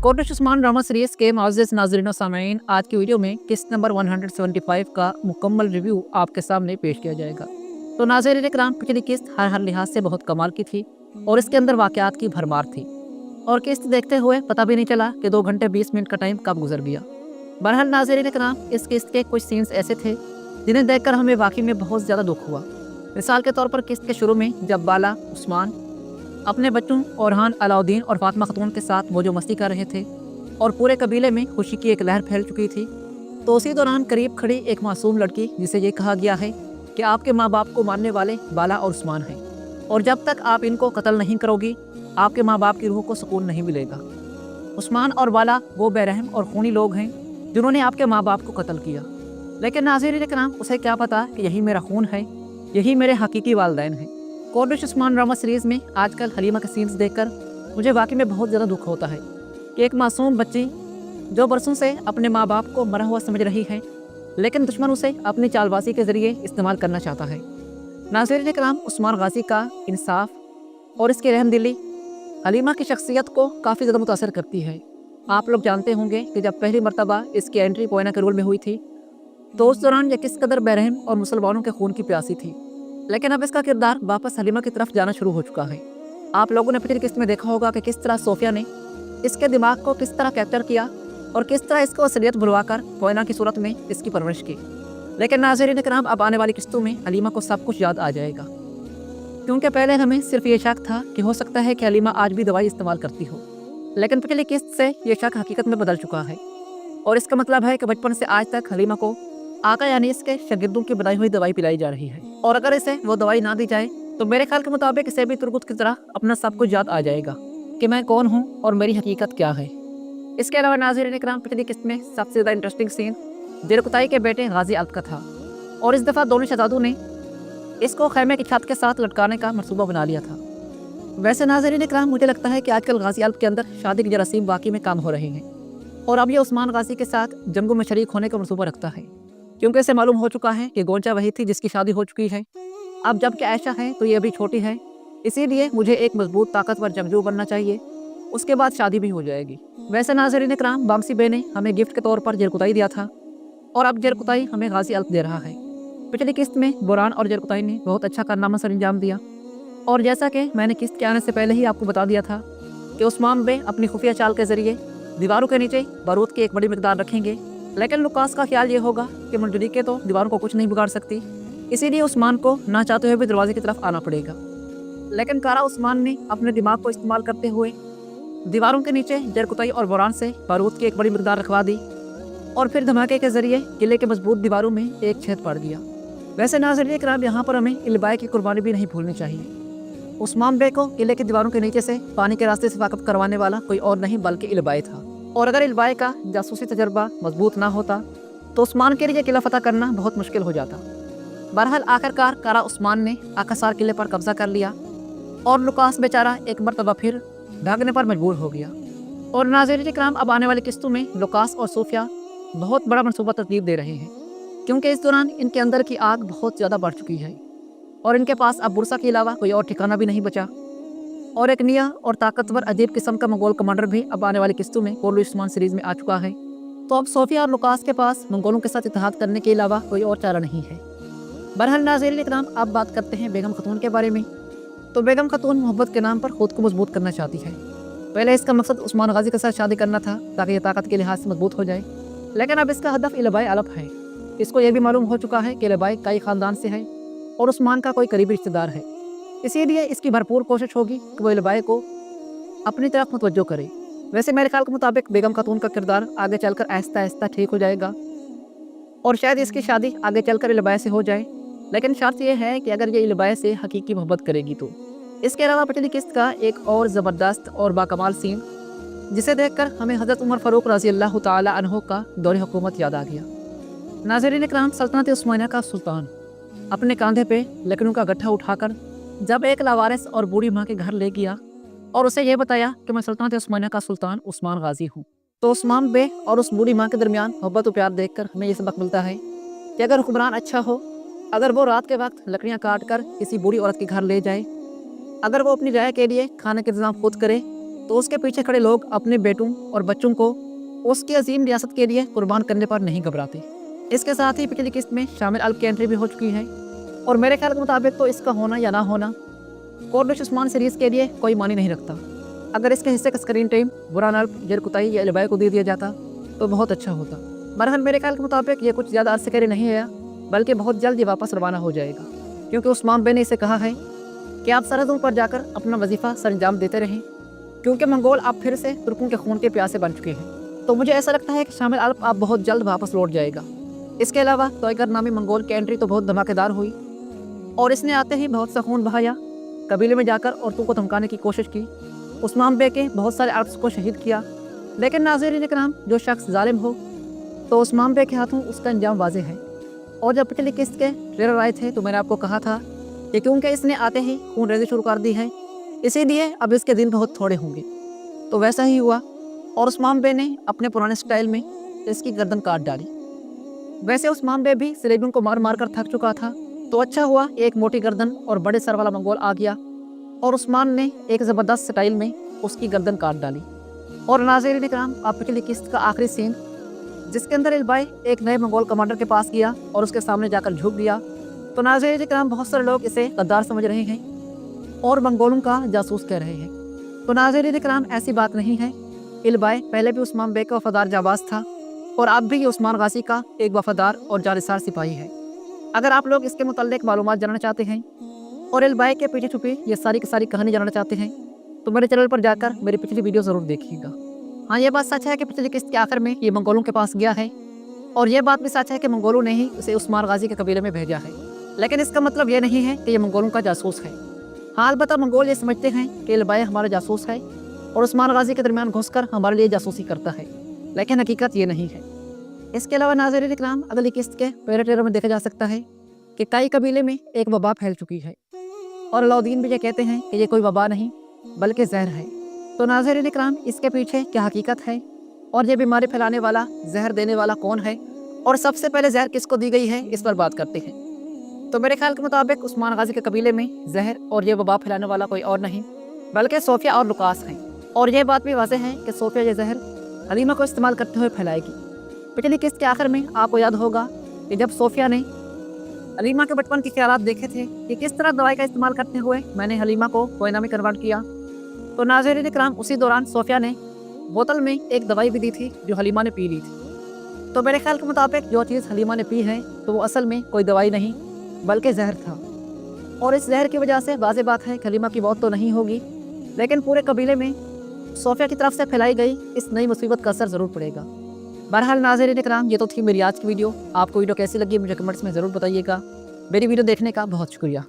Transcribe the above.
कोटश Usman drama series के मुअज़्ज़िज़ नाज़रीन और सामीन, आज की वीडियो में किस्त नंबर 175 का मुकम्मल रिव्यू आपके सामने पेश किया जाएगा। तो नाज़रीन इकराम, पिछली किस्त हर लिहाज से बहुत कमाल की थी और इसके अंदर वाक़यात की भरमार थी और किस्त देखते हुए पता भी नहीं चला कि 2 घंटे 20 मिनट का टाइम कब गुजर गया। बहरहाल नाज़रीन इकराम, इस किस्त के कुछ सीन्स ऐसे थे जिन्हें देखकर हमें वाकई में बहुत ज़्यादा दुख हुआ। मिसाल के तौर पर किस्त के शुरू में जब बाला उस्मान अपने बच्चों ओरहान, अलाउद्दीन और फातिमा खातून के साथ मौजो मस्ती कर रहे थे और पूरे कबीले में खुशी की एक लहर फैल चुकी थी, तो उसी दौरान करीब खड़ी एक मासूम लड़की, जिसे ये कहा गया है कि आपके माँ बाप को मानने वाले बाला और उस्मान हैं और जब तक आप इनको कत्ल नहीं करोगी आपके माँ बाप की रूह को सुकून नहीं मिलेगा। उस्मान और बाला वो बेरहम और खूनी लोग हैं जिन्होंने आपके माँ बाप को कत्ल किया, लेकिन नाज़रीन इकराम, उसे क्या पता कि यही मेरा खून है, यही मेरे हकीकी वालिदैन हैं। कोटश उस्मान ड्रामा सीरीज़ में आजकल हलीमा के सीन्स देखकर मुझे वाकई में बहुत ज़्यादा दुख होता है कि एक मासूम बच्ची जो बरसों से अपने माँ बाप को मरा हुआ समझ रही है, लेकिन दुश्मन उसे अपनी चालबाजी के ज़रिए इस्तेमाल करना चाहता है। नाज़रीन इकराम, उस्मान गाजी का इंसाफ और इसकी रहमदिली हलीमा की शख्सियत को काफ़ी ज़्यादा मुतासर करती है। आप लोग जानते होंगे कि जब पहली मरतबा इसकी एंट्री पोयना के रोल में हुई थी तो उस दौरान यह किस कदर बेरहम और मुसलमानों के खून की प्यासी थी, लेकिन अब इसका किरदार वापस हलीमा की तरफ जाना शुरू हो चुका है। आप लोगों ने पिछली किस्त में देखा होगा कि किस तरह सोफिया ने इसके दिमाग को किस तरह कैप्चर किया और किस तरह इसको असलियत भुलवाकर पोयना की सूरत में इसकी परवरिश की। लेकिन नाज़रीन इकराम, अब आने वाली किस्तों में हलीमा को सब कुछ याद आ जाएगा, क्योंकि पहले हमें सिर्फ ये शक था कि हो सकता है कि हलीमा आज भी दवाई इस्तेमाल करती हो, लेकिन पिछली किस्त से ये शक हकीकत में बदल चुका है और इसका मतलब है कि बचपन से आज तक हलीमा को आका यानी इसके शागिर्दों की बनाई हुई दवाई पिलाई जा रही है और अगर इसे वो दवाई ना दी जाए तो मेरे ख्याल के मुताबिक इसे भी तुरगुत की तरह अपना सब कुछ याद आ जाएगा कि मैं कौन हूँ और मेरी हकीकत क्या है। इसके अलावा नाज़रीन इकराम, पिछली किस्त में सबसे ज़्यादा इंटरेस्टिंग सीन जरकुताई के बेटे गाजी अल्प का था और इस दफ़ा दोनों शहजादों ने इसको खैमे की छत के साथ लटकाने का मनसूबा बना लिया था। वैसे नाज़रीन इकराम, मुझे लगता है कि आजकल गाजी अल्प के अंदर शादी के जरासीम वाकई में काम हो रहे हैं और अब ये उस्मान गाजी के साथ जंगों में शरीक होने का मनसूबा रखता है, क्योंकि इसे मालूम हो चुका है कि गोंचा वही थी जिसकी शादी हो चुकी है। अब जबकि आयशा है तो ये अभी छोटी है, इसीलिए मुझे एक मजबूत ताकतवर जंगजू बनना चाहिए, उसके बाद शादी भी हो जाएगी। वैसे नाज़रीन इकराम, बामसी बे ने हमें गिफ्ट के तौर पर जरकुताई दिया था और अब जरकुताई हमें गाजी अल्प दे रहा है। पिछली किस्त में बुरान और जरकुताई ने बहुत अच्छा कारनामा सर अंजाम दिया और जैसा कि मैंने किस्त के आने से पहले ही आपको बता दिया था कि उस्मान बे अपनी खुफिया चाल के ज़रिए दीवारों के नीचे बारूद की एक बड़ी मिकदार रखेंगे, लेकिन लुकास का ख्याल ये होगा कि मंजरीके तो दीवारों को कुछ नहीं बिगाड़ सकती, इसीलिए उस्मान को ना चाहते हुए भी दरवाजे की तरफ आना पड़ेगा। लेकिन कारा उस्मान ने अपने दिमाग को इस्तेमाल करते हुए दीवारों के नीचे जरकुताई और बुरान से बारूद की एक बड़ी मिकदार रखवा दी और फिर धमाके के जरिए किले के मजबूत दीवारों में एक छेद पड़ गया। वैसे नाज़रीन इकराम, यहाँ पर हमें इलबाए की कुर्बानी भी नहीं भूलनी चाहिए। उस्मान बे को किले के दीवारों के नीचे से पानी के रास्ते से वाकफ करवाने वाला कोई और नहीं बल्कि इलबाए था और अगर इलबाए का जासूसी तजर्बा मजबूत ना होता तो उस्मान के लिए किला फतह करना बहुत मुश्किल हो जाता। बहरहाल आखिरकार कारा उस्मान ने आकासार किले पर कब्जा कर लिया और लुकास बेचारा एक मरतबा फिर भागने पर मजबूर हो गया। और नाज़रीन इकराम, अब आने वाली किस्तों में लुकास और सोफिया बहुत बड़ा मनसूबा तरतीब दे रहे हैं, क्योंकि इस दौरान इनके अंदर की आग बहुत ज़्यादा बढ़ चुकी है और इनके पास अब बुरसा के अलावा कोई और ठिकाना भी नहीं बचा और एक नया और ताकतवर अजीब किस्म का मंगोल कमांडर भी अब आने वाली किस्तों में कोटश उस्मान सीरीज़ में आ चुका है। तो अब सोफिया और लुकास के पास मंगोलों के साथ इत्तेहाद करने के अलावा कोई और चारा नहीं है। बहरहाल नाज़रीन इकराम, अब बात करते हैं बेगम खतून के बारे में। तो बेगम खतून मोहब्बत के नाम पर खुद को मजबूत करना चाहती है। पहले इसका मकसद उस्मान गाजी के साथ शादी करना था ताकि ये ताकत के लिहाज से मजबूत हो जाए, लेकिन अब इसका हदफ इलबाए अल्प है। इसको यह भी मालूम हो चुका है कि इलबाए कई ख़ानदान से है और उस्मान का कोई करीबी रिश्तेदार है, इसीलिए इसकी भरपूर कोशिश होगी कि वो इलबाए को अपनी तरफ मुतवज्जो करे। वैसे मेरे ख्याल के मुताबिक बेगम खतून का किरदार आगे चलकर आहिस्ता आहिस्ता ठीक हो जाएगा और शायद इसकी शादी आगे चलकर इलबाए से हो जाए, लेकिन शर्त यह है कि अगर ये इलबाए से हकीकी मोहब्बत करेगी तो। इसके अलावा पिछली किस्त का एक और ज़बरदस्त और बाकमाल सीन जिसे देखकर हमें हज़रत उमर फ़ारूक रज़ी अल्लाह ताला अन्हो का दौर हुकूमत याद आ गया। नाज़रीन इकराम, सल्तनत उस्मानिया का सुल्तान अपने कांधे पे लकड़ियों का गट्ठा उठाकर जब एक लावारिस और बूढ़ी माँ के घर ले गया और उसे यह बताया कि मैं सल्तनत उस्मानिया का सुल्तान उस्मान गाजी हूँ, तो उस्मान बे और उस बूढ़ी माँ के दरमियान मोहब्बत और प्यार देखकर हमें ये सबक मिलता है कि अगर हुक्मरान अच्छा हो, अगर वो रात के वक्त लकड़ियाँ काट कर किसी बूढ़ी औरत के घर ले जाए, अगर वो अपनी राय के लिए खाने का इंतजाम खुद करे, तो उसके पीछे खड़े लोग अपने बेटों और बच्चों को उसकी अजीम रियासत के लिए कुर्बान करने पर नहीं घबराते। इसके साथ ही पिछली किस्त में शामिल अल्प की एंट्री भी हो चुकी है और मेरे ख्याल के मुताबिक तो इसका होना या ना होना कोर्निश उस्मान सीरीज़ के लिए कोई मानी नहीं रखता। अगर इसके हिस्से का स्क्रीन टाइम बुरहान अल्प, जरकुताई या इलबाई को दे दिया जाता तो बहुत अच्छा होता। बहरहाल मेरे ख्याल के मुताबिक ये कुछ ज़्यादा अरसे के लिए नहीं है, बल्कि बहुत जल्द ये वापस रवाना हो जाएगा, क्योंकि उस्मान बे ने इसे कहा है कि आप सरहदों पर जाकर अपना वजीफ़ा सरंजाम देते रहें, क्योंकि मंगोल अब फिर से तुर्कों के खून के प्यासे बन चुके हैं। तो मुझे ऐसा लगता है कि शामिल अल्प आप बहुत जल्द वापस लौट जाएगा। इसके अलावा तोयगर नामी मंगोल की एंट्री तो बहुत धमाकेदार हुई और इसने आते ही बहुत सा खून बहाया, कबीले में जाकर औरतों को धमकाने की कोशिश की, उस्मान बे के बहुत सारे अल्प्स को शहीद किया। लेकिन नाज़रीन इकराम, जो शख्स जालिम हो तो उस्मान बे के हाथों उसका अंजाम वाज़ेह है। और जब पिछली किस्त के ट्रेलर आए थे तो मैंने आपको कहा था कि क्योंकि इसने आते ही खून रेज़ी शुरू कर दी है, इसीलिए अब इसके दिन बहुत थोड़े होंगे। तो वैसा ही हुआ और उस्मान बे ने अपने पुराने स्टाइल में इसकी गर्दन काट डाली। वैसे उस्मान बे भी सलेबियों को मार मार कर थक चुका था, तो अच्छा हुआ एक मोटी गर्दन और बड़े सर वाला मंगोल आ गया और उस्मान ने एक ज़बरदस्त स्टाइल में उसकी गर्दन काट डाली। और नाज़रीन इकराम, आप पिछली किस्त का आखिरी सीन जिसके अंदर इलबाई एक नए मंगोल कमांडर के पास गया और उसके सामने जाकर झुक गया, तो नाज़रीन इकराम बहुत सारे लोग इसे गद्दार समझ रहे हैं और मंगोलों का जासूस कह रहे हैं। तो नाज़रीन इकराम, ऐसी बात नहीं है। इलबाई पहले भी उस्मान बे का वफादार जाबाज था और अब भी ये उस्मान गाजी का एक वफादार और जानिसार सिपाही है। अगर आप लोग इसके मुताल्लिक मालूमात जानना चाहते हैं और इलबाई के पीछे छुपी ये सारी की सारी कहानी जानना चाहते हैं तो मेरे चैनल पर जाकर मेरी पिछली वीडियो ज़रूर देखिएगा। हाँ, ये बात सच है कि पिछली किस्त के आखिर में ये मंगोलों के पास गया है और ये बात भी सच है कि मंगोलों ने ही उसे उस्मान गाजी के कबीले में भेजा है, लेकिन इसका मतलब ये नहीं है कि ये मंगोलों का जासूस है। हाँ, अलबत्ता मंगोल ये समझते हैं कि इलबाई हमारा जासूस है और उस्मान गाजी के दरमियान घुसकर हमारे लिए जासूसी करता है, लेकिन हकीकत ये नहीं है। इसके अलावा नाज़रीन इकराम, अगली किस्त के पहले ट्रेलर में देखा जा सकता है कि कई कबीले में एक वबा फैल चुकी है और अलाउद्दीन भी ये कहते हैं कि ये कोई वबा नहीं बल्कि जहर है। तो नाज़रीन इकराम, इसके पीछे क्या हकीकत है और ये बीमारी फैलाने वाला, जहर देने वाला कौन है और सबसे पहले जहर किसको दी गई है, इस पर बात करते हैं। तो मेरे ख्याल के मुताबिक उस्मान गाजी के कबीले में जहर और ये वबा फैलाने वाला कोई और नहीं बल्कि सोफिया और लुकास हैं। और ये बात भी वाज़ेह है कि सोफिया ये जहर हलीमा को इस्तेमाल करते हुए फैलाएगी। पिछली किस्त के आखिर में आपको याद होगा कि जब सोफिया ने हलीमा के बचपन के ख्यालात देखे थे कि किस तरह दवाई का इस्तेमाल करते हुए मैंने हलीमा को कोयना में कन्वर्ट किया, तो नाज़रीन इकराम, उसी दौरान सोफिया ने बोतल में एक दवाई भी दी थी जो हलीमा ने पी ली थी। तो मेरे ख्याल के मुताबिक जो चीज़ हलीमा ने पी है तो वो असल में कोई दवाई नहीं बल्कि जहर था और इस जहर की वजह से वाज़ेह बात है कि हलीमा की मौत तो नहीं होगी, लेकिन पूरे कबीले में सोफिया की तरफ से फैलाई गई इस नई मुसीबत का असर ज़रूर पड़ेगा। बहरहाल नाज़रीन इकराम, ये तो थी मेरी आज की वीडियो। आपको वीडियो कैसी लगी मुझे कमेंट्स में ज़रूर बताइएगा। मेरी वीडियो देखने का बहुत शुक्रिया।